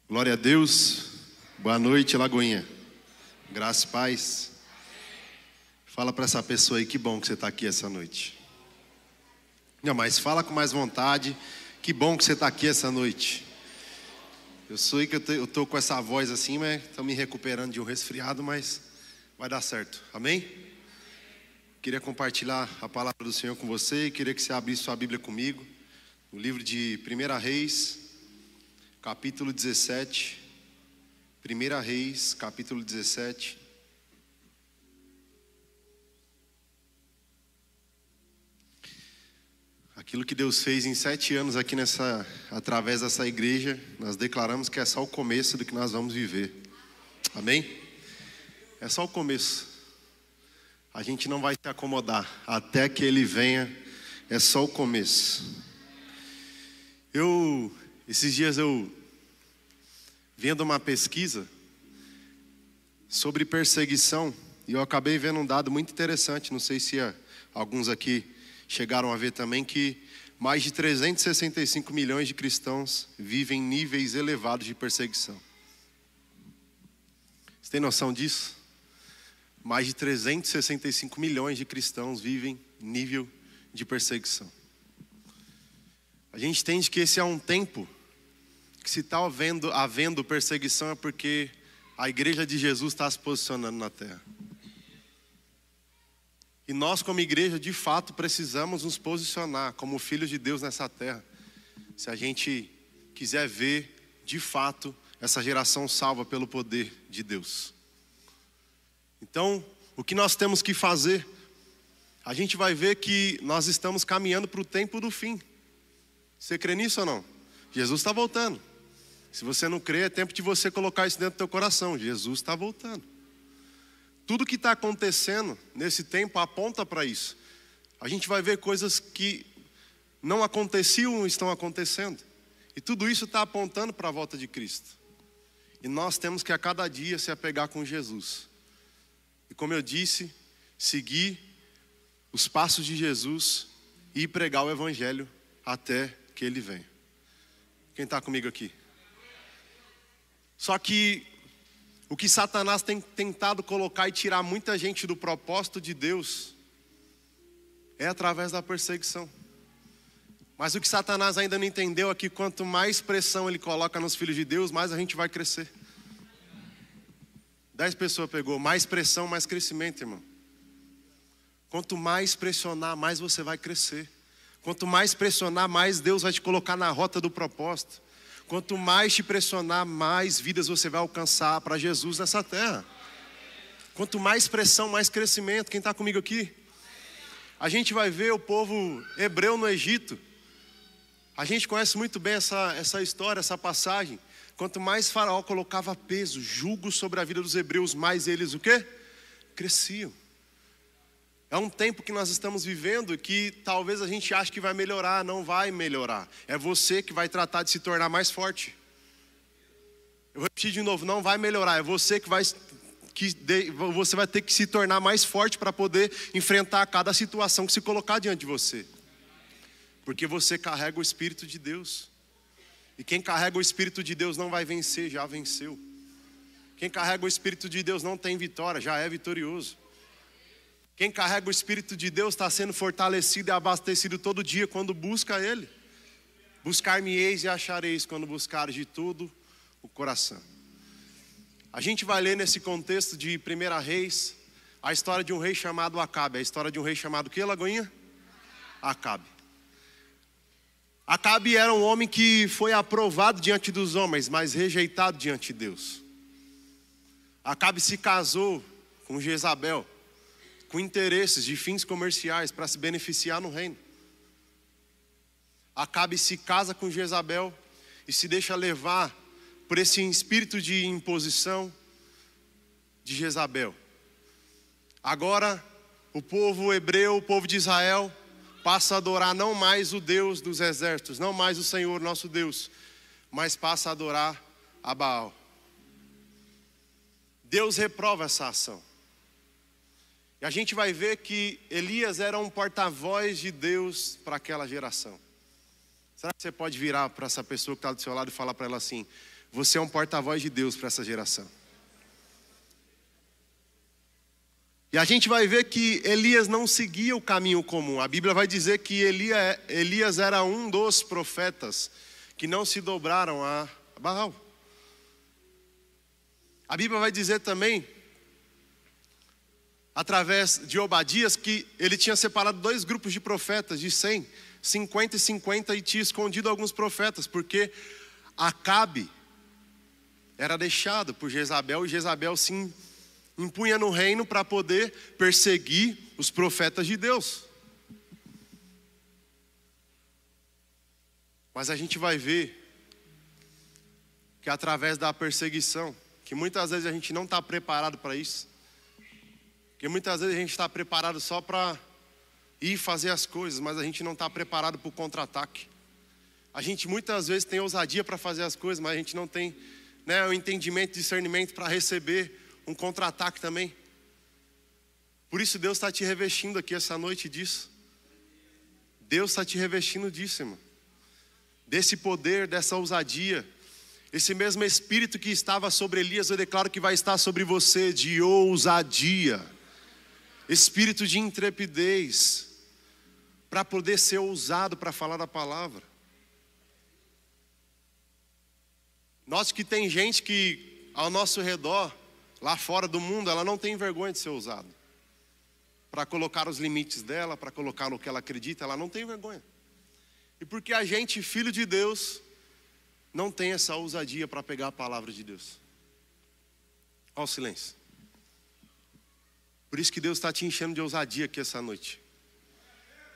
Glória a Deus. Boa noite, Lagoinha. Graça e paz. Fala para essa pessoa aí, que bom que você está aqui essa noite. Não, mas fala com mais vontade. Que bom que você está aqui essa noite. Eu sei que eu tô com essa voz assim, mas estou me recuperando de um resfriado, mas vai dar certo. Amém? Queria compartilhar a palavra do Senhor com você e queria que você abrisse sua Bíblia comigo. No livro de 1 Reis, capítulo 17. 1 Reis, capítulo 17. Aquilo que Deus fez em 7 anos aqui através dessa igreja, nós declaramos que é só o começo do que nós vamos viver. Amém? É só o começo. A gente não vai se acomodar até que Ele venha. É só o começo. Esses dias eu vendo uma pesquisa sobre perseguição e eu acabei vendo um dado muito interessante. Não sei se alguns aqui chegaram a ver também, que mais de 365 milhões de cristãos vivem em níveis elevados de perseguição. Você tem noção disso? Mais de 365 milhões de cristãos vivem em nível de perseguição. A gente entende que esse é um tempo que, se está havendo perseguição, é porque a igreja de Jesus está se posicionando na terra. E nós, como igreja, de fato, precisamos nos posicionar como filhos de Deus nessa terra. Se a gente quiser ver, de fato, essa geração salva pelo poder de Deus. Então, o que nós temos que fazer? A gente vai ver que nós estamos caminhando para o tempo do fim. Você crê nisso ou não? Jesus está voltando. Se você não crê, é tempo de você colocar isso dentro do teu coração. Jesus está voltando. Tudo que está acontecendo nesse tempo aponta para isso. A gente vai ver coisas que não aconteciam estão acontecendo. E tudo isso está apontando para a volta de Cristo. E nós temos que a cada dia se apegar com Jesus. E como eu disse, seguir os passos de Jesus e pregar o Evangelho até que Ele venha. Quem está comigo aqui? Só que o que Satanás tem tentado colocar e tirar muita gente do propósito de Deus é através da perseguição. Mas o que Satanás ainda não entendeu é que quanto mais pressão ele coloca nos filhos de Deus, mais a gente vai crescer. 10 pessoas pegou, mais pressão, mais crescimento, irmão. Quanto mais pressionar, mais você vai crescer. Quanto mais pressionar, mais Deus vai te colocar na rota do propósito. Quanto mais te pressionar, mais vidas você vai alcançar para Jesus nessa terra. Quanto mais pressão, mais crescimento. Quem está comigo aqui? A gente vai ver o povo hebreu no Egito. A gente conhece muito bem essa história, essa passagem. Quanto mais Faraó colocava peso, jugo sobre a vida dos hebreus, mais eles o quê? Cresciam. É um tempo que nós estamos vivendo que talvez a gente ache que vai melhorar, não vai melhorar. É você que vai tratar de se tornar mais forte. Eu vou repetir de novo, não vai melhorar, é você você vai ter que se tornar mais forte para poder enfrentar cada situação que se colocar diante de você. Porque você carrega o Espírito de Deus. E quem carrega o Espírito de Deus não vai vencer, já venceu. Quem carrega o Espírito de Deus não tem vitória, já é vitorioso. Quem carrega o Espírito de Deus está sendo fortalecido e abastecido todo dia quando busca Ele. Buscar-me-eis e achareis quando buscares de todo o coração. A gente vai ler nesse contexto de 1 Reis a história de um rei chamado Acabe. A história de um rei chamado o quê, Lagoinha? Acabe. Acabe era um homem que foi aprovado diante dos homens, mas rejeitado diante de Deus. Acabe se casou com Jezabel, com interesses de fins comerciais para se beneficiar no reino. Acabe se casa com Jezabel e se deixa levar por esse espírito de imposição de Jezabel. Agora o povo hebreu, o povo de Israel, passa a adorar não mais o Deus dos exércitos, não mais o Senhor nosso Deus, mas passa a adorar a Baal. Deus reprova essa ação. E a gente vai ver que Elias era um porta-voz de Deus para aquela geração. Será que você pode virar para essa pessoa que está do seu lado e falar para ela assim: Você é um porta-voz de Deus para essa geração. E a gente vai ver que Elias não seguia o caminho comum. A Bíblia vai dizer que Elias era um dos profetas que não se dobraram a Baal. A Bíblia vai dizer também, através de Obadias, que ele tinha separado 2 grupos de profetas, de 100, 50 e 50, e tinha escondido alguns profetas, porque Acabe era deixado por Jezabel, e Jezabel se impunha no reino para poder perseguir os profetas de Deus. Mas a gente vai ver que através da perseguição, que muitas vezes a gente não está preparado para isso, que muitas vezes a gente está preparado só para ir fazer as coisas, mas a gente não está preparado para o contra-ataque. A gente muitas vezes tem ousadia para fazer as coisas, mas a gente não tem, o entendimento, discernimento para receber um contra-ataque também. Por isso Deus está te revestindo aqui essa noite disso. Deus está te revestindo disso, irmão. Desse poder, dessa ousadia. Esse mesmo Espírito que estava sobre Elias, eu declaro que vai estar sobre você, de ousadia. Espírito de intrepidez. Para poder ser ousado para falar da palavra. Note que tem gente que ao nosso redor, lá fora do mundo, ela não tem vergonha de ser ousada. Para colocar os limites dela, para colocar no que ela acredita, ela não tem vergonha. E porque a gente, filho de Deus, não tem essa ousadia para pegar a palavra de Deus. Olha o silêncio. Por isso que Deus está te enchendo de ousadia aqui essa noite.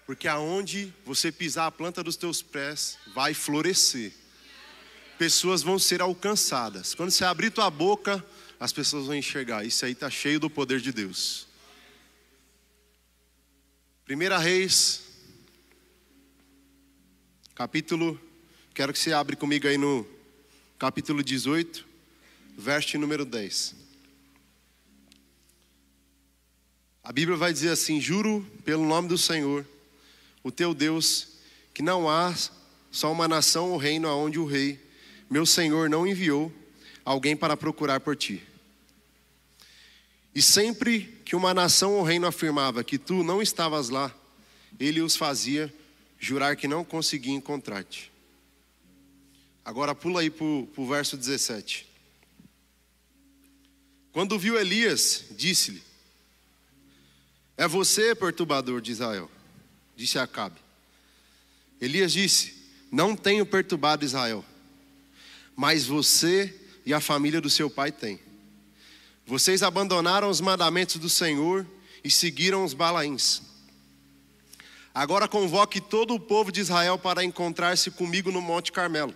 Porque aonde você pisar a planta dos teus pés, vai florescer. Pessoas vão ser alcançadas. Quando você abrir tua boca, as pessoas vão enxergar. Isso aí está cheio do poder de Deus. 1 Reis, quero que você abra comigo aí no capítulo 18, verso número 10. A Bíblia vai dizer assim: juro pelo nome do Senhor, o teu Deus, que não há só uma nação ou reino aonde o rei, meu Senhor, não enviou alguém para procurar por ti. E sempre que uma nação ou reino afirmava que tu não estavas lá, ele os fazia jurar que não conseguia encontrar-te. Agora pula aí para o verso 17. Quando viu Elias, disse-lhe: é você, perturbador de Israel, disse Acabe. Elias disse: não tenho perturbado Israel, mas você e a família do seu pai têm. Vocês abandonaram os mandamentos do Senhor e seguiram os Balaíns. Agora convoque todo o povo de Israel para encontrar-se comigo no Monte Carmelo.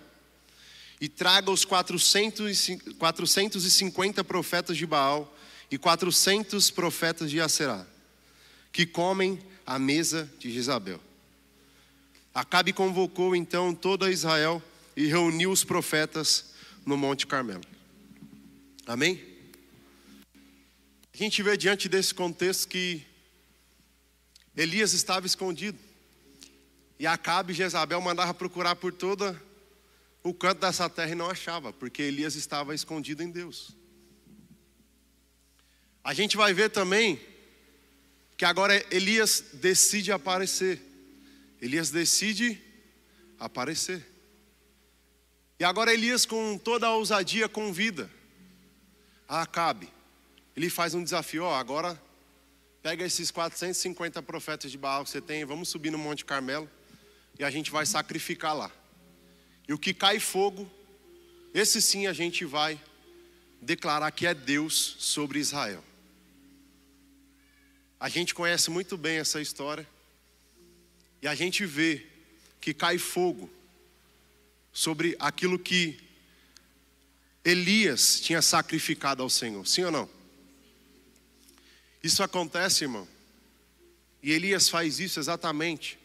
E traga os 450 profetas de Baal e 400 profetas de Aserá, que comem à mesa de Jezabel. Acabe convocou então toda Israel e reuniu os profetas no Monte Carmelo. Amém? A gente vê diante desse contexto que Elias estava escondido. E Acabe e Jezabel mandavam procurar por todo o canto dessa terra e não achava, porque Elias estava escondido em Deus. A gente vai ver também que agora Elias decide aparecer. Elias decide aparecer. E agora Elias, com toda a ousadia, convida a Acabe. Ele faz um desafio: agora pega esses 450 profetas de Baal que você tem, vamos subir no Monte Carmelo e a gente vai sacrificar lá. E o que cai fogo, esse sim a gente vai declarar que é Deus sobre Israel. A gente conhece muito bem essa história. E a gente vê que cai fogo sobre aquilo que Elias tinha sacrificado ao Senhor. Sim ou não? Isso acontece, irmão. E Elias faz isso exatamente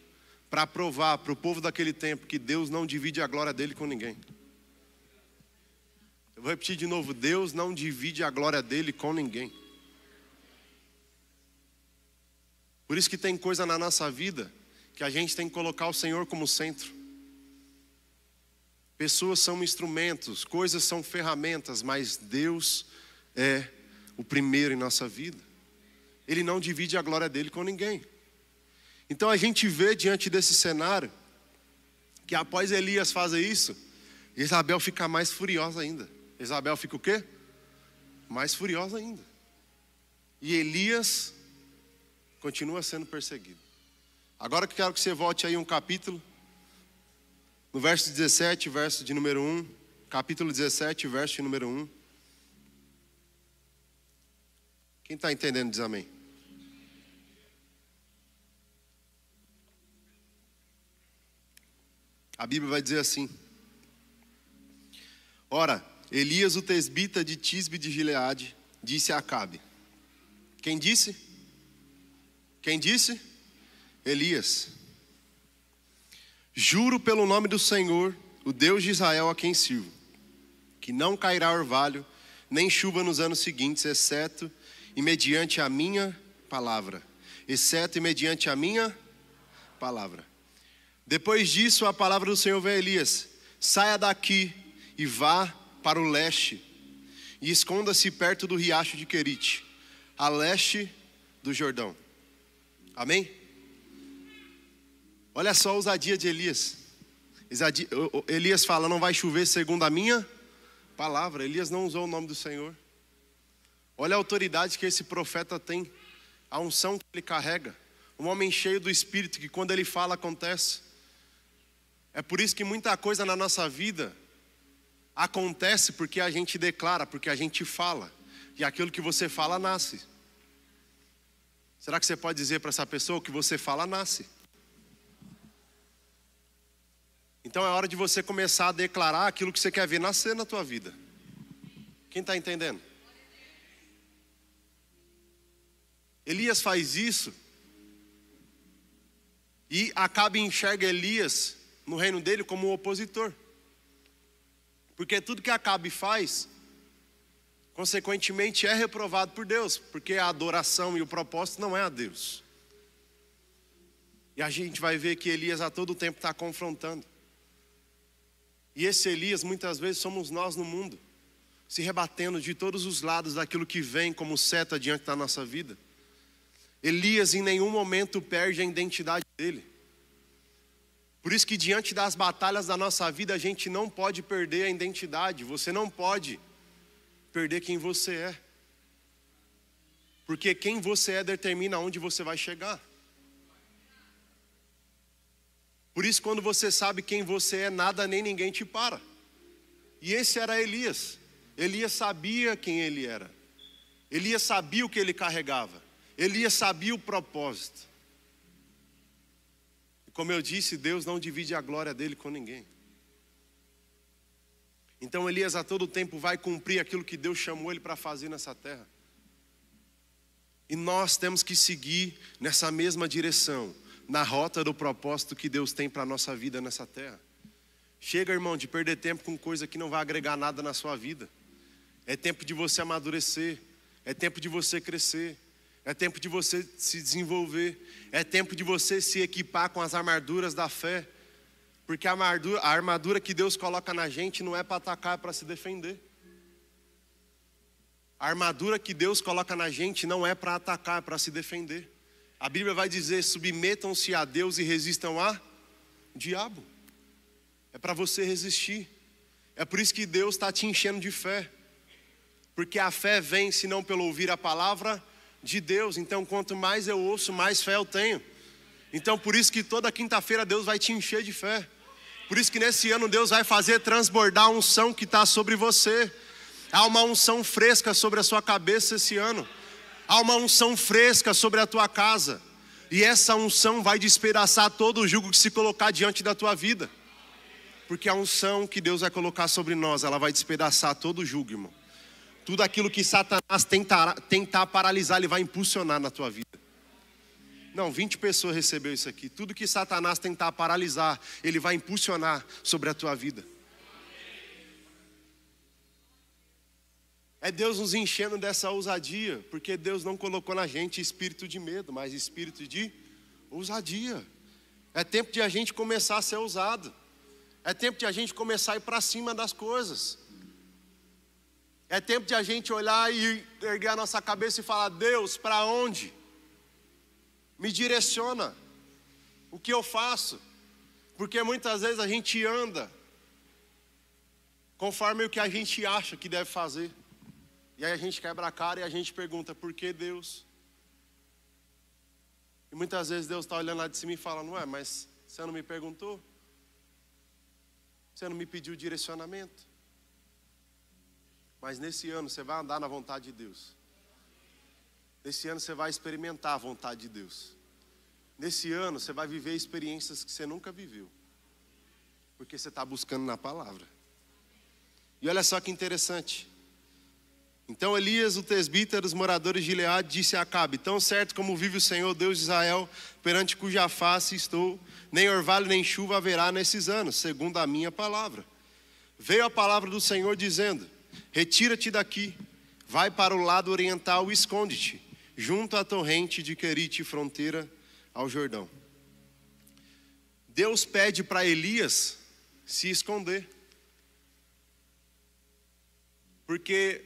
para provar para o povo daquele tempo que Deus não divide a glória dele com ninguém. Eu vou repetir de novo: Deus não divide a glória dele com ninguém. Por isso que tem coisa na nossa vida que a gente tem que colocar o Senhor como centro. Pessoas são instrumentos, coisas são ferramentas, mas Deus é o primeiro em nossa vida. Ele não divide a glória dele com ninguém. Então a gente vê diante desse cenário que após Elias fazer isso, Jezabel fica mais furiosa ainda. Jezabel fica o quê? Mais furiosa ainda. E Elias continua sendo perseguido. Agora que quero que você volte aí um capítulo, no verso 17, verso de número 1. Capítulo 17, verso de número 1. Quem está entendendo diz amém. A Bíblia vai dizer assim: ora, Elias o tesbita de Tisbe de Gileade disse a Acabe. Quem disse? Quem disse? Elias. Juro pelo nome do Senhor, o Deus de Israel a quem sirvo, que não cairá orvalho, nem chuva nos anos seguintes, exceto e mediante a minha palavra. Exceto e mediante a minha palavra. Depois disso, a palavra do Senhor veio a Elias: saia daqui e vá para o leste, e esconda-se perto do riacho de Querite, a leste do Jordão. Amém? Olha só a ousadia de Elias. Elias fala: não vai chover segundo a minha palavra. Elias não usou o nome do Senhor. Olha a autoridade que esse profeta tem, a unção que ele carrega. Um homem cheio do Espírito, que quando ele fala acontece. É por isso que muita coisa na nossa vida acontece porque a gente declara, porque a gente fala. E aquilo que você fala nasce. Será que você pode dizer para essa pessoa: o que você fala nasce? Então é hora de você começar a declarar aquilo que você quer ver nascer na tua vida. Quem está entendendo? Elias faz isso e Acabe enxerga Elias no reino dele como um opositor. Porque tudo que Acabe faz, consequentemente, é reprovado por Deus. Porque a adoração e o propósito não é a Deus. E a gente vai ver que Elias a todo tempo está confrontando. E esse Elias muitas vezes somos nós no mundo, se rebatendo de todos os lados daquilo que vem como seta diante da nossa vida. Elias em nenhum momento perde a identidade dele. Por isso que diante das batalhas da nossa vida a gente não pode perder a identidade. Você não pode perder quem você é. Porque quem você é determina onde você vai chegar. Por isso, quando você sabe quem você é, nada nem ninguém te para. E esse era Elias. Elias sabia quem ele era. Elias sabia o que ele carregava. Elias sabia o propósito. E como eu disse, Deus não divide a glória dele com ninguém. Então Elias a todo tempo vai cumprir aquilo que Deus chamou ele para fazer nessa terra. E nós temos que seguir nessa mesma direção, na rota do propósito que Deus tem para a nossa vida nessa terra. Chega, irmão, de perder tempo com coisa que não vai agregar nada na sua vida. É tempo de você amadurecer. É tempo de você crescer. É tempo de você se desenvolver. É tempo de você se equipar com as armaduras da fé. Porque a armadura que Deus coloca na gente não é para atacar, é para se defender. A armadura que Deus coloca na gente não é para atacar, é para se defender. A Bíblia vai dizer: submetam-se a Deus e resistam ao diabo. É para você resistir. É por isso que Deus está te enchendo de fé. Porque a fé vem, se não pelo ouvir a palavra de Deus. Então quanto mais eu ouço, mais fé eu tenho. Então por isso que toda quinta-feira Deus vai te encher de fé. Por isso que nesse ano Deus vai fazer transbordar a unção que está sobre você. Há uma unção fresca sobre a sua cabeça esse ano. Há uma unção fresca sobre a tua casa. E essa unção vai despedaçar todo o jugo que se colocar diante da tua vida. Porque a unção que Deus vai colocar sobre nós, ela vai despedaçar todo o jugo, irmão. Tudo aquilo que Satanás tentar paralisar, ele vai impulsionar na tua vida. Não, 20 pessoas recebeu isso aqui. Tudo que Satanás tentar paralisar, ele vai impulsionar sobre a tua vida. É Deus nos enchendo dessa ousadia, porque Deus não colocou na gente espírito de medo, mas espírito de ousadia. É tempo de a gente começar a ser ousado. É tempo de a gente começar a ir para cima das coisas. É tempo de a gente olhar e erguer a nossa cabeça e falar: Deus, para onde? Me direciona. O que eu faço? Porque muitas vezes a gente anda conforme o que a gente acha que deve fazer. E aí a gente quebra a cara e a gente pergunta: por que Deus? E muitas vezes Deus está olhando lá de cima e fala: não é, mas você não me perguntou? Você não me pediu direcionamento? Mas nesse ano você vai andar na vontade de Deus. Nesse ano você vai experimentar a vontade de Deus. Nesse ano você vai viver experiências que você nunca viveu. Porque você está buscando na palavra. E olha só que interessante. Então Elias, o presbítero dos moradores de Gileade, disse a Acabe: tão certo como vive o Senhor, Deus de Israel, perante cuja face estou, nem orvalho nem chuva haverá nesses anos, segundo a minha palavra. Veio a palavra do Senhor dizendo: retira-te daqui, vai para o lado oriental e esconde-te, junto à torrente de Querite, fronteira ao Jordão. Deus pede para Elias se esconder. Porque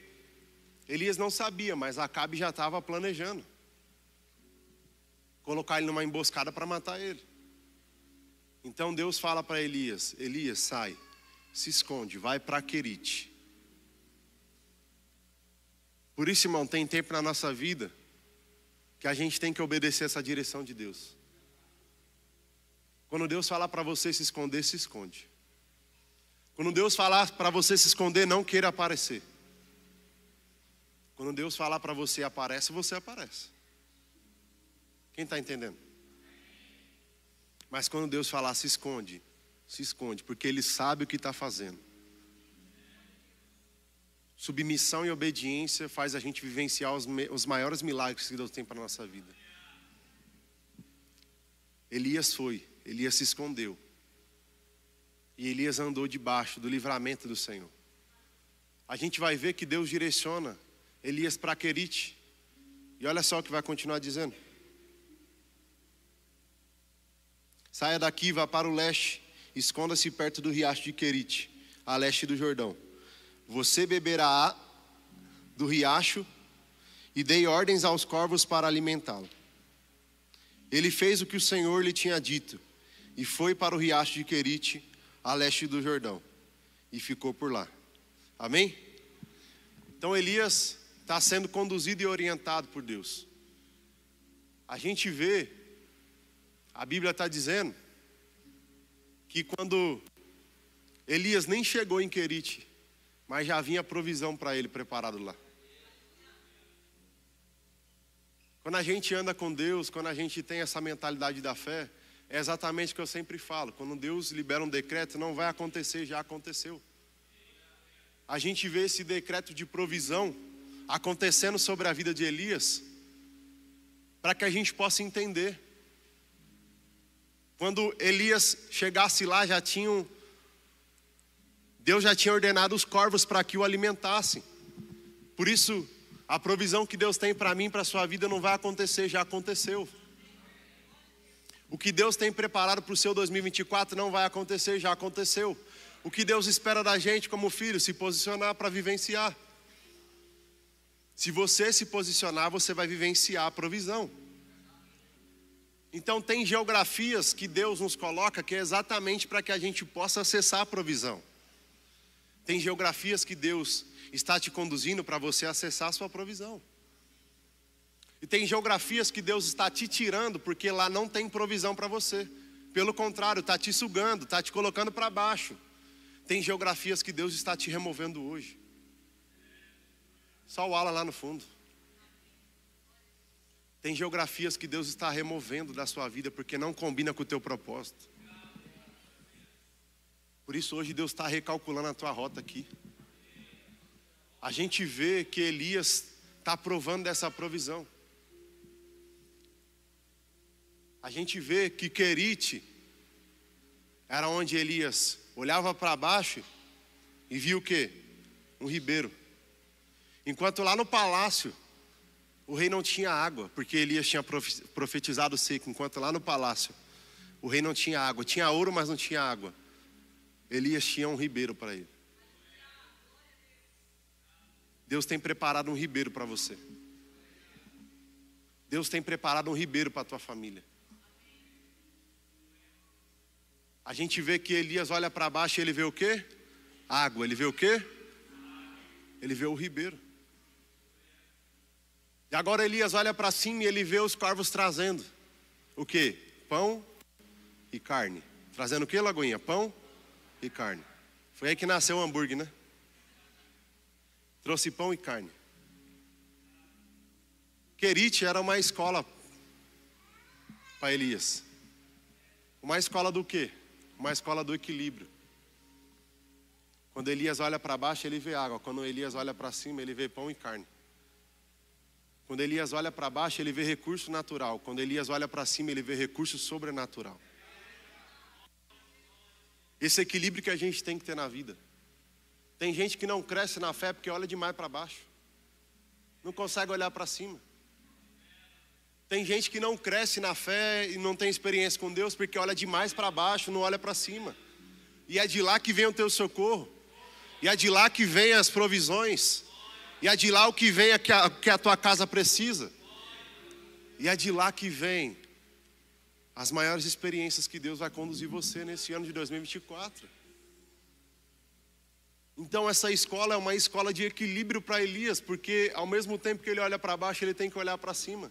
Elias não sabia, mas Acabe já estava planejando colocar ele numa emboscada para matar ele. Então Deus fala para Elias: Elias, sai, se esconde, vai para Querite. Por isso, irmão, tem tempo na nossa vida que a gente tem que obedecer essa direção de Deus. Quando Deus falar para você se esconder, se esconde. Quando Deus falar para você se esconder, não queira aparecer. Quando Deus falar para você aparece, você aparece. Quem está entendendo? Mas quando Deus falar se esconde, porque Ele sabe o que está fazendo. Submissão e obediência faz a gente vivenciar os maiores milagres que Deus tem para a nossa vida. Elias se escondeu. E Elias andou debaixo do livramento do Senhor. A gente vai ver que Deus direciona Elias para Querite. E olha só o que vai continuar dizendo: saia daqui, vá para o leste, esconda-se perto do riacho de Querite, a leste do Jordão. Você beberá do riacho e dei ordens aos corvos para alimentá-lo. Ele fez o que o Senhor lhe tinha dito e foi para o riacho de Querite, a leste do Jordão, e ficou por lá. Amém? Então Elias está sendo conduzido e orientado por Deus. A gente vê, a Bíblia está dizendo que quando Elias nem chegou em Querite, mas já vinha provisão para ele preparado lá. Quando a gente anda com Deus, quando a gente tem essa mentalidade da fé, é exatamente o que eu sempre falo: quando Deus libera um decreto, não vai acontecer, já aconteceu. A gente vê esse decreto de provisão acontecendo sobre a vida de Elias, para que a gente possa entender. Quando Elias chegasse lá, Deus já tinha ordenado os corvos para que o alimentassem. Por isso, a provisão que Deus tem para mim, para a sua vida, não vai acontecer, já aconteceu. O que Deus tem preparado para o seu 2024 não vai acontecer, já aconteceu. O que Deus espera da gente como filho? Se posicionar para vivenciar. Se você se posicionar, você vai vivenciar a provisão. Então tem geografias que Deus nos coloca que é exatamente para que a gente possa acessar a provisão. Tem geografias que Deus está te conduzindo para você acessar a sua provisão. E tem geografias que Deus está te tirando porque lá não tem provisão para você. Pelo contrário, está te sugando, está te colocando para baixo. Tem geografias que Deus está te removendo hoje. Só o Alan lá no fundo. Tem geografias que Deus está removendo da sua vida porque não combina com o teu propósito. Por isso hoje Deus está recalculando a tua rota aqui. A gente vê que Elias está provando dessa provisão. A gente vê que Querite era onde Elias olhava para baixo e viu o quê? Um ribeiro. Enquanto lá no palácio o rei não tinha água, porque Elias tinha profetizado seco. Enquanto lá no palácio o rei não tinha água. Tinha ouro, mas não tinha água. Elias tinha um ribeiro para ele. Deus tem preparado um ribeiro para você. Deus tem preparado um ribeiro para a tua família. A gente vê que Elias olha para baixo e ele vê o quê? Água. Ele vê o quê? Ele vê o ribeiro. E agora Elias olha para cima e ele vê os corvos trazendo o quê? Pão e carne. Trazendo o quê, Lagoinha? Pão e carne. Foi aí que nasceu o hambúrguer, né? Trouxe pão e carne. Querite era uma escola para Elias. Uma escola do quê? Uma escola do equilíbrio. Quando Elias olha para baixo, ele vê água. Quando Elias olha para cima, ele vê pão e carne. Quando Elias olha para baixo, ele vê recurso natural. Quando Elias olha para cima, ele vê recurso sobrenatural. Esse equilíbrio que a gente tem que ter na vida. Tem gente que não cresce na fé porque olha demais para baixo. Não consegue olhar para cima. Tem gente que não cresce na fé e não tem experiência com Deus porque olha demais para baixo, não olha para cima. E é de lá que vem o teu socorro. E é de lá que vem as provisões. E é de lá o que vem que a tua casa precisa. E é de lá que vem as maiores experiências que Deus vai conduzir você nesse ano de 2024. Então essa escola é uma escola de equilíbrio para Elias, porque ao mesmo tempo que ele olha para baixo, ele tem que olhar para cima.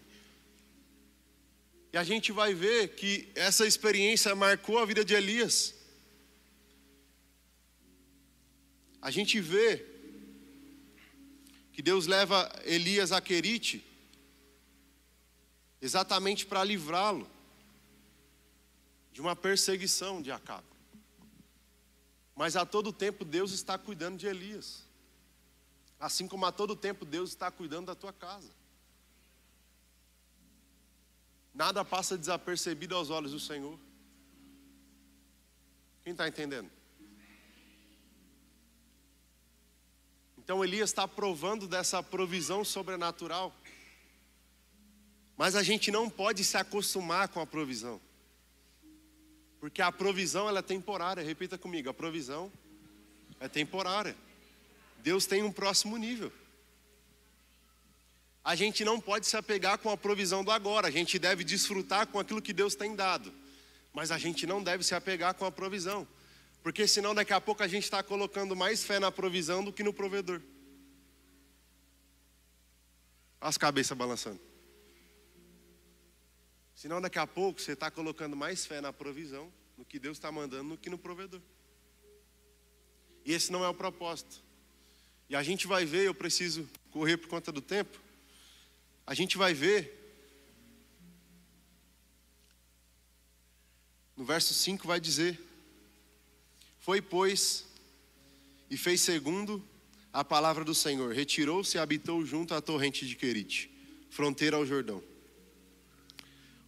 E a gente vai ver que essa experiência marcou a vida de Elias. A gente vê que Deus leva Elias a Querite exatamente para livrá-lo de uma perseguição de Acabe. Mas a todo tempo Deus está cuidando de Elias. Assim como a todo tempo Deus está cuidando da tua casa. Nada passa desapercebido aos olhos do Senhor. Quem está entendendo? Então Elias está provando dessa provisão sobrenatural. Mas a gente não pode se acostumar com a provisão. Porque a provisão ela é temporária. Repita comigo, a provisão é temporária. Deus tem um próximo nível. A gente não pode se apegar com a provisão do agora. A gente deve desfrutar com aquilo que Deus tem dado. Mas a gente não deve se apegar com a provisão. Porque senão daqui a pouco a gente está colocando mais fé na provisão do que no provedor. As cabeças balançando. Senão daqui a pouco você está colocando mais fé na provisão, no que Deus está mandando, do que no provedor. E esse não é o propósito. E a gente vai ver, eu preciso correr por conta do tempo. A gente vai ver, no verso 5 vai dizer: foi, pois, e fez segundo a palavra do Senhor. Retirou-se e habitou junto à torrente de Querite, fronteira ao Jordão.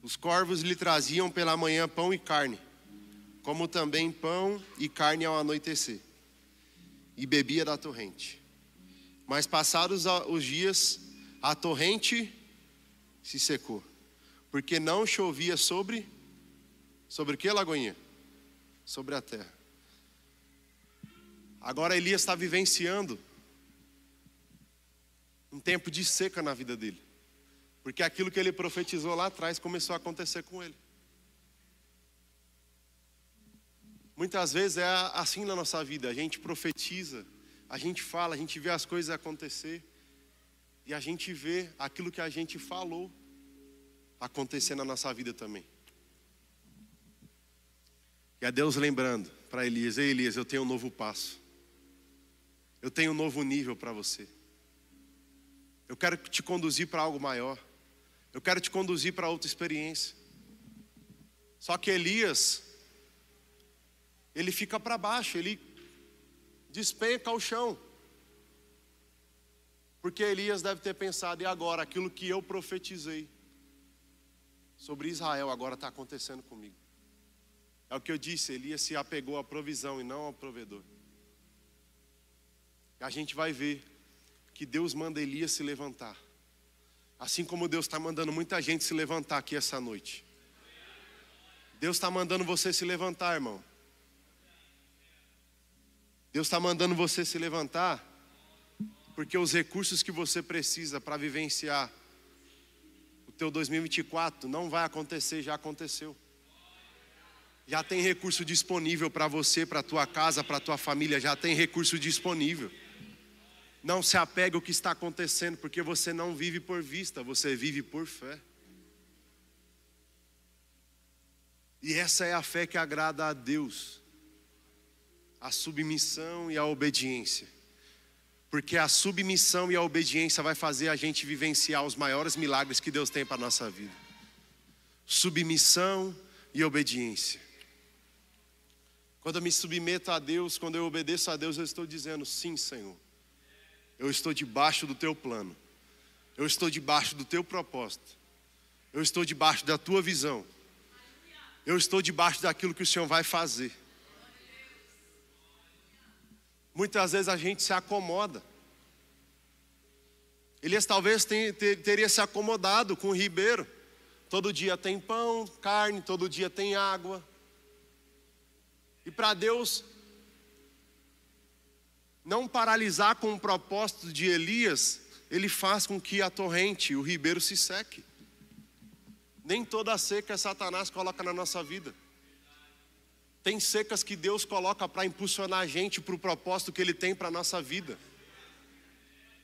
Os corvos lhe traziam pela manhã pão e carne, como também pão e carne ao anoitecer, e bebia da torrente. Mas passados os dias, a torrente se secou, porque não chovia sobre o que, Lagoinha? Sobre a terra. Agora Elias está vivenciando um tempo de seca na vida dele, porque aquilo que ele profetizou lá atrás começou a acontecer com ele. Muitas vezes é assim na nossa vida, a gente profetiza, a gente fala, a gente vê as coisas acontecer, e a gente vê aquilo que a gente falou acontecer na nossa vida também. E é Deus lembrando para Elias: ei Elias, eu tenho um novo passo. Eu tenho um novo nível para você. Eu quero te conduzir para algo maior. Eu quero te conduzir para outra experiência. Só que Elias, ele fica para baixo, ele despenca ao chão. Porque Elias deve ter pensado: e agora? Aquilo que eu profetizei sobre Israel agora está acontecendo comigo. É o que eu disse, Elias se apegou à provisão e não ao provedor. E a gente vai ver que Deus manda Elias se levantar. Assim como Deus está mandando muita gente se levantar aqui essa noite. Deus está mandando você se levantar, irmão. Deus está mandando você se levantar, porque os recursos que você precisa para vivenciar o teu 2024 não vai acontecer, já aconteceu. Já tem recurso disponível para você, para a tua casa, para a tua família, já tem recurso disponível. Não se apegue ao que está acontecendo, porque você não vive por vista, você vive por fé. E essa é a fé que agrada a Deus, a submissão e a obediência. Porque a submissão e a obediência vai fazer a gente vivenciar os maiores milagres que Deus tem para a nossa vida. Submissão e obediência. Quando eu me submeto a Deus, quando eu obedeço a Deus, eu estou dizendo: sim, Senhor, eu estou debaixo do teu plano, eu estou debaixo do teu propósito, eu estou debaixo da tua visão, eu estou debaixo daquilo que o Senhor vai fazer. Muitas vezes a gente se acomoda. Elias talvez teria se acomodado com o ribeiro. Todo dia tem pão, carne, todo dia tem água. E para Deus não paralisar com o propósito de Elias, Ele faz com que a torrente, o ribeiro se seque. Nem toda seca Satanás coloca na nossa vida. Tem secas que Deus coloca para impulsionar a gente para o propósito que Ele tem para a nossa vida.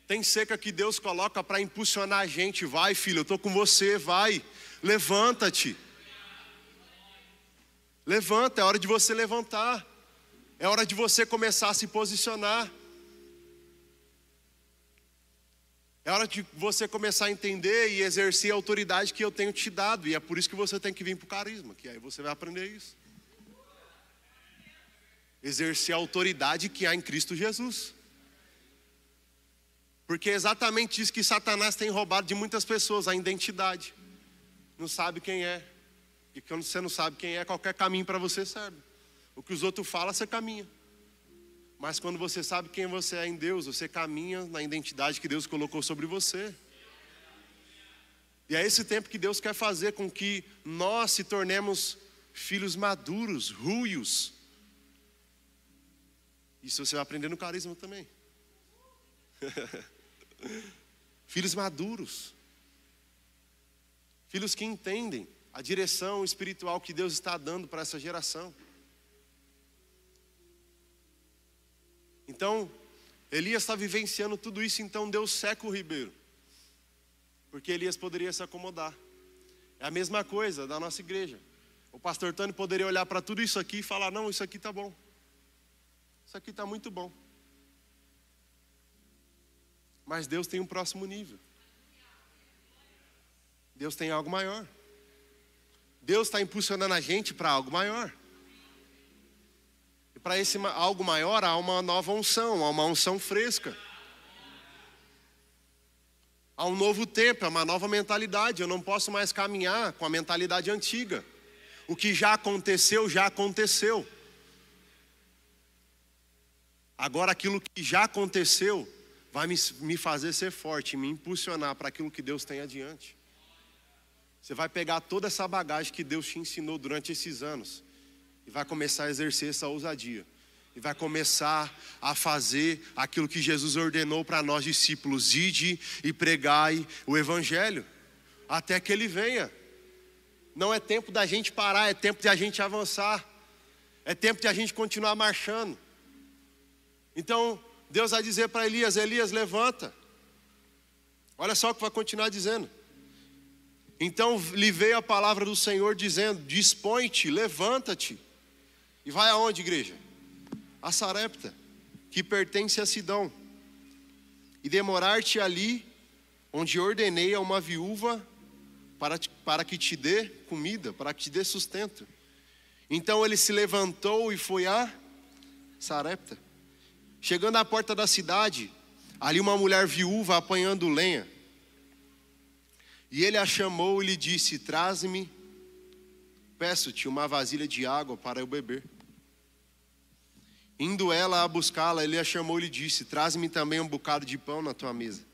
Tem seca que Deus coloca para impulsionar a gente. Vai, filho, eu estou com você, vai, levanta-te. Levanta, é hora de você levantar. É hora de você começar a se posicionar. É hora de você começar a entender e exercer a autoridade que eu tenho te dado. E é por isso que você tem que vir para o carisma, que aí você vai aprender isso. Exercer a autoridade que há em Cristo Jesus. Porque é exatamente isso que Satanás tem roubado de muitas pessoas, a identidade. Não sabe quem é. E quando você não sabe quem é, qualquer caminho para você serve. O que os outros falam, você caminha. Mas quando você sabe quem você é em Deus, você caminha na identidade que Deus colocou sobre você. E é esse tempo que Deus quer fazer com que nós se tornemos filhos maduros, ruios. Isso você vai aprender no carisma também. Filhos maduros. Filhos que entendem a direção espiritual que Deus está dando para essa geração. Então, Elias está vivenciando tudo isso, então Deus seca o ribeiro. Porque Elias poderia se acomodar. É a mesma coisa da nossa igreja. O pastor Tony poderia olhar para tudo isso aqui e falar: não, isso aqui está bom. Isso aqui está muito bom. Mas Deus tem um próximo nível. Deus tem algo maior. Deus está impulsionando a gente para algo maior. E para esse algo maior há uma nova unção, há uma unção fresca. Há um novo tempo, há uma nova mentalidade. Eu não posso mais caminhar com a mentalidade antiga. O que já aconteceu, já aconteceu. Agora aquilo que já aconteceu vai me fazer ser forte, me impulsionar para aquilo que Deus tem adiante. Você vai pegar toda essa bagagem que Deus te ensinou durante esses anos e vai começar a exercer essa ousadia. E vai começar a fazer aquilo que Jesus ordenou para nós discípulos: ide e pregai o evangelho até que Ele venha. Não é tempo da gente parar, é tempo de a gente avançar. É tempo de a gente continuar marchando. Então, Deus vai dizer para Elias: Elias, levanta. Olha só o que vai continuar dizendo. Então lhe veio a palavra do Senhor dizendo: dispõe-te, levanta-te. E vai aonde, igreja? A Sarepta, que pertence a Sidom. E demorar-te ali, onde ordenei a uma viúva para que te dê comida, para que te dê sustento. Então ele se levantou e foi a Sarepta. Chegando à porta da cidade, ali uma mulher viúva apanhando lenha. E ele a chamou e lhe disse: traze-me, peço-te, uma vasilha de água para eu beber. Indo ela a buscá-la, ele a chamou e lhe disse: traze-me também um bocado de pão na tua mesa.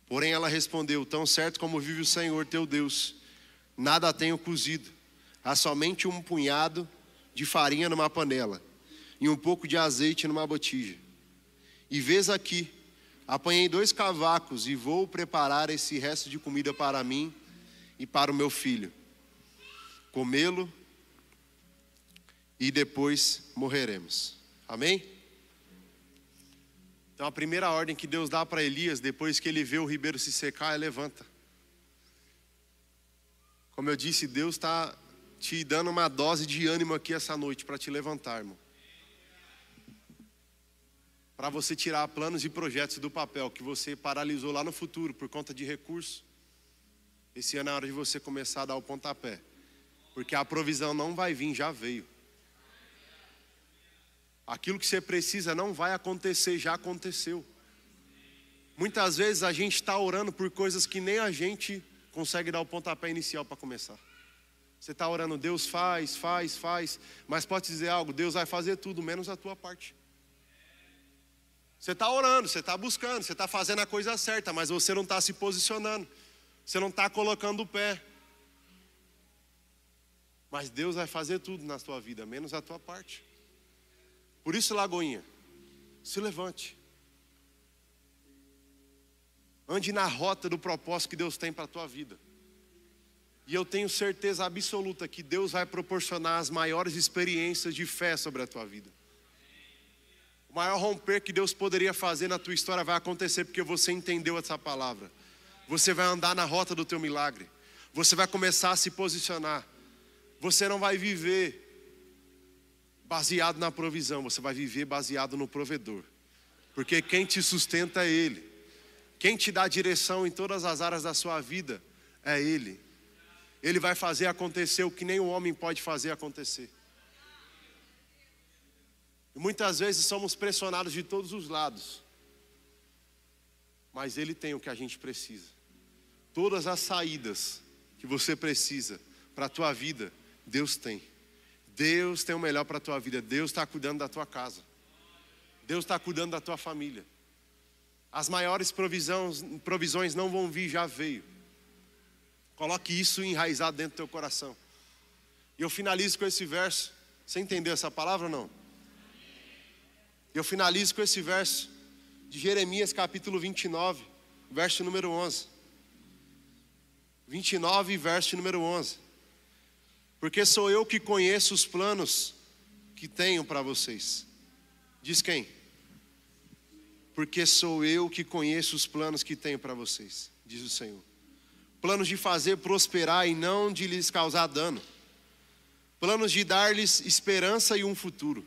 Porém ela respondeu: tão certo como vive o Senhor teu Deus, nada tenho cozido, há somente um punhado de farinha numa panela. e um pouco de azeite numa botija. E vês aqui, apanhei 2 cavacos e vou preparar esse resto de comida para mim e para o meu filho. Comê-lo e depois morreremos. Amém? Então a primeira ordem que Deus dá para Elias, depois que ele vê o ribeiro se secar, é levanta. Como eu disse, Deus está te dando uma dose de ânimo aqui essa noite para te levantar, irmão. Para você tirar planos e projetos do papel que você paralisou lá no futuro por conta de recursos. Esse ano é a hora de você começar a dar o pontapé. Porque a provisão não vai vir, já veio. Aquilo que você precisa não vai acontecer, já aconteceu. Muitas vezes a gente está orando por coisas que nem a gente consegue dar o pontapé inicial para começar. Você está orando, Deus faz, mas pode te dizer algo, Deus vai fazer tudo, menos a tua parte. Você está orando, você está buscando, você está fazendo a coisa certa, mas você não está se posicionando, você não está colocando o pé. Mas Deus vai fazer tudo na tua vida, menos a tua parte. Por isso, Lagoinha, se levante. Ande na rota do propósito que Deus tem para a tua vida. E eu tenho certeza absoluta que Deus vai proporcionar as maiores experiências de fé sobre a tua vida. O maior romper que Deus poderia fazer na tua história vai acontecer porque você entendeu essa palavra. Você vai andar na rota do teu milagre. Você vai começar a se posicionar. Você não vai viver baseado na provisão, você vai viver baseado no provedor. Porque quem te sustenta é Ele. Quem te dá direção em todas as áreas da sua vida é Ele. Ele vai fazer acontecer o que nem o homem pode fazer acontecer. E muitas vezes somos pressionados de todos os lados. Mas Ele tem o que a gente precisa. Todas as saídas que você precisa para a tua vida, Deus tem. Deus tem o melhor para a tua vida. Deus está cuidando da tua casa. Deus está cuidando da tua família. As maiores provisões não vão vir, já veio. Coloque isso enraizado dentro do teu coração. E eu finalizo com esse verso. Você entendeu essa palavra ou não? Eu finalizo com esse verso de Jeremias capítulo 29, verso número 11. 29, verso número 11. Porque sou eu que conheço os planos que tenho para vocês. Diz quem? Porque sou eu que conheço os planos que tenho para vocês, diz o Senhor. Planos de fazer prosperar e não de lhes causar dano. Planos de dar-lhes esperança e um futuro.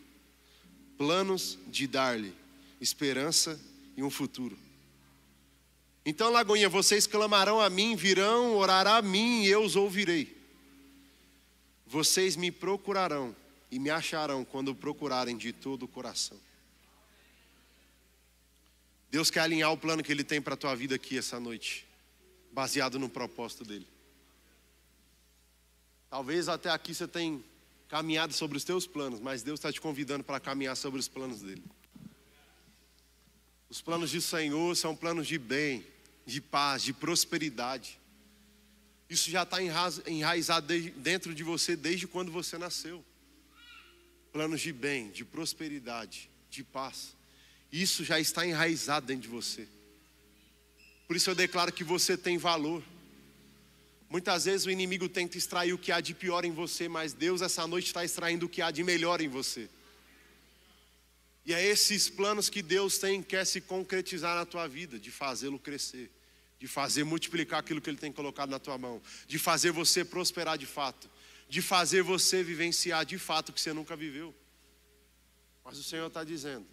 Planos de dar-lhe esperança e um futuro. Então, Lagoinha, vocês clamarão a mim, virão orar a mim e eu os ouvirei. Vocês me procurarão e me acharão quando procurarem de todo o coração. Deus quer alinhar o plano que Ele tem para a tua vida aqui essa noite, baseado no propósito dEle. Talvez até aqui você tenha caminhado sobre os teus planos, mas Deus está te convidando para caminhar sobre os planos dEle. Os planos do Senhor são planos de bem, de paz, de prosperidade. Isso já está enraizado dentro de você desde quando você nasceu. Planos de bem, de prosperidade, de paz. Isso já está enraizado dentro de você. Por isso eu declaro que você tem valor. Muitas vezes o inimigo tenta extrair o que há de pior em você, mas Deus essa noite está extraindo o que há de melhor em você. E é esses planos que Deus tem, quer se concretizar na tua vida, de fazê-lo crescer, de fazer multiplicar aquilo que Ele tem colocado na tua mão, de fazer você prosperar de fato, de fazer você vivenciar de fato o que você nunca viveu. Mas o Senhor está dizendo,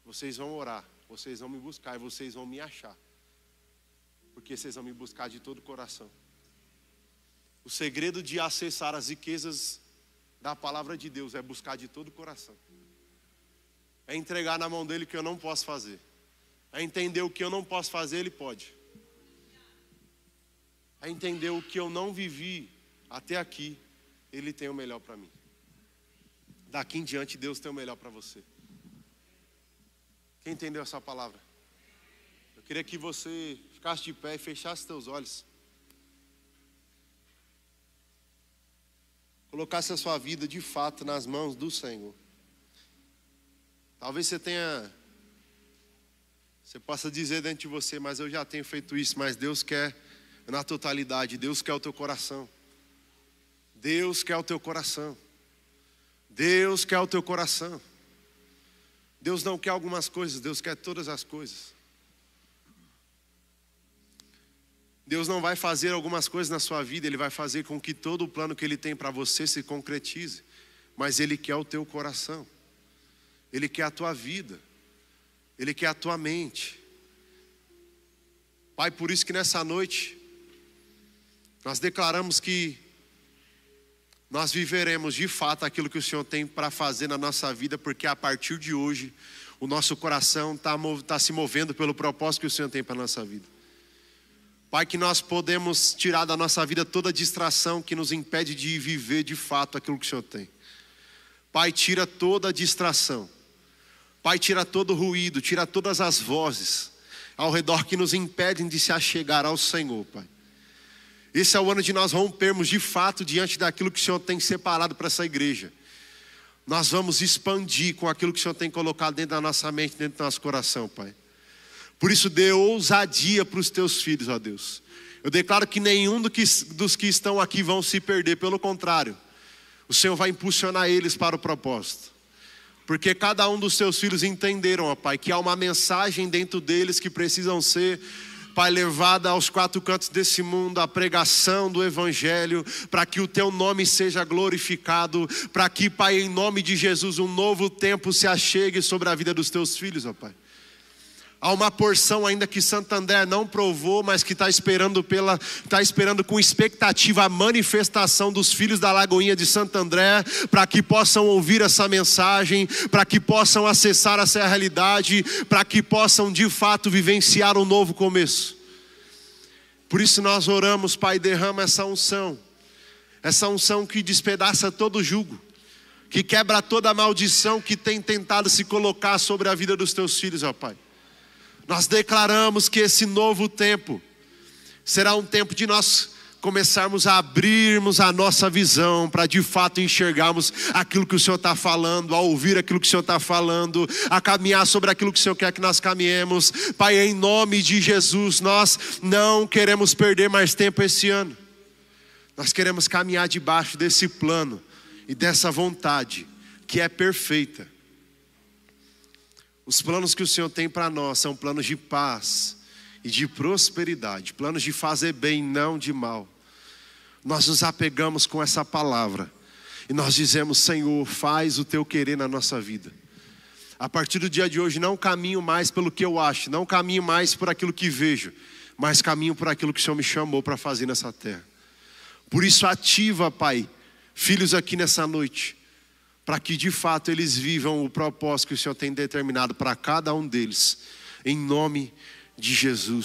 vocês vão orar, vocês vão me buscar e vocês vão me achar, porque vocês vão me buscar de todo o coração. O segredo de acessar as riquezas da palavra de Deus é buscar de todo o coração. É entregar na mão dEle o que eu não posso fazer. É entender o que eu não posso fazer, Ele pode. É entender o que eu não vivi até aqui, Ele tem o melhor para mim. Daqui em diante, Deus tem o melhor para você. Quem entendeu essa palavra? Eu queria que você ficasse de pé e fechasse seus olhos. Colocasse a sua vida de fato nas mãos do Senhor. Talvez você possa dizer dentro de você, mas eu já tenho feito isso. Mas Deus quer na totalidade. Deus quer o teu coração. Deus quer o teu coração. Deus quer o teu coração. Deus não quer algumas coisas, Deus quer todas as coisas. Deus não vai fazer algumas coisas na sua vida, Ele vai fazer com que todo o plano que Ele tem para você se concretize. Mas Ele quer o teu coração. Ele quer a tua vida. Ele quer a tua mente. Pai, por isso que nessa noite nós declaramos que nós viveremos de fato aquilo que o Senhor tem para fazer na nossa vida, porque a partir de hoje o nosso coração está se movendo pelo propósito que o Senhor tem para a nossa vida. Pai, que nós podemos tirar da nossa vida toda distração que nos impede de viver de fato aquilo que o Senhor tem. Pai, tira toda a distração. Pai, tira todo o ruído, tira todas as vozes ao redor que nos impedem de se achegar ao Senhor, Pai. Esse é o ano de nós rompermos de fato diante daquilo que o Senhor tem separado para essa igreja. Nós vamos expandir com aquilo que o Senhor tem colocado dentro da nossa mente, dentro do nosso coração, Pai. Por isso dê ousadia para os teus filhos, ó Deus. Eu declaro que nenhum dos que estão aqui vão se perder, pelo contrário. O Senhor vai impulsionar eles para o propósito. Porque cada um dos teus filhos entenderam, ó Pai, que há uma mensagem dentro deles que precisam ser, Pai, levada aos quatro cantos desse mundo, a pregação do Evangelho, para que o teu nome seja glorificado, para que, Pai, em nome de Jesus, um novo tempo se achegue sobre a vida dos teus filhos, ó Pai. Há uma porção ainda que Santo André não provou, mas que está esperando com expectativa a manifestação dos filhos da Lagoinha de Santo André, para que possam ouvir essa mensagem, para que possam acessar essa realidade, para que possam de fato vivenciar um novo começo. Por isso nós oramos, Pai, derrama essa unção que despedaça todo jugo, que quebra toda a maldição que tem tentado se colocar sobre a vida dos teus filhos, ó Pai. Nós declaramos que esse novo tempo será um tempo de nós começarmos a abrirmos a nossa visão para de fato enxergarmos aquilo que o Senhor está falando, a ouvir aquilo que o Senhor está falando, a caminhar sobre aquilo que o Senhor quer que nós caminhemos. Pai, em nome de Jesus, nós não queremos perder mais tempo esse ano. Nós queremos caminhar debaixo desse plano e dessa vontade que é perfeita. Os planos que o Senhor tem para nós são planos de paz e de prosperidade, planos de fazer bem, não de mal. Nós nos apegamos com essa palavra e nós dizemos: Senhor, faz o teu querer na nossa vida. A partir do dia de hoje não caminho mais pelo que eu acho, não caminho mais por aquilo que vejo, mas caminho por aquilo que o Senhor me chamou para fazer nessa terra. Por isso ativa, Pai, filhos aqui nessa noite, para que de fato eles vivam o propósito que o Senhor tem determinado para cada um deles, em nome de Jesus.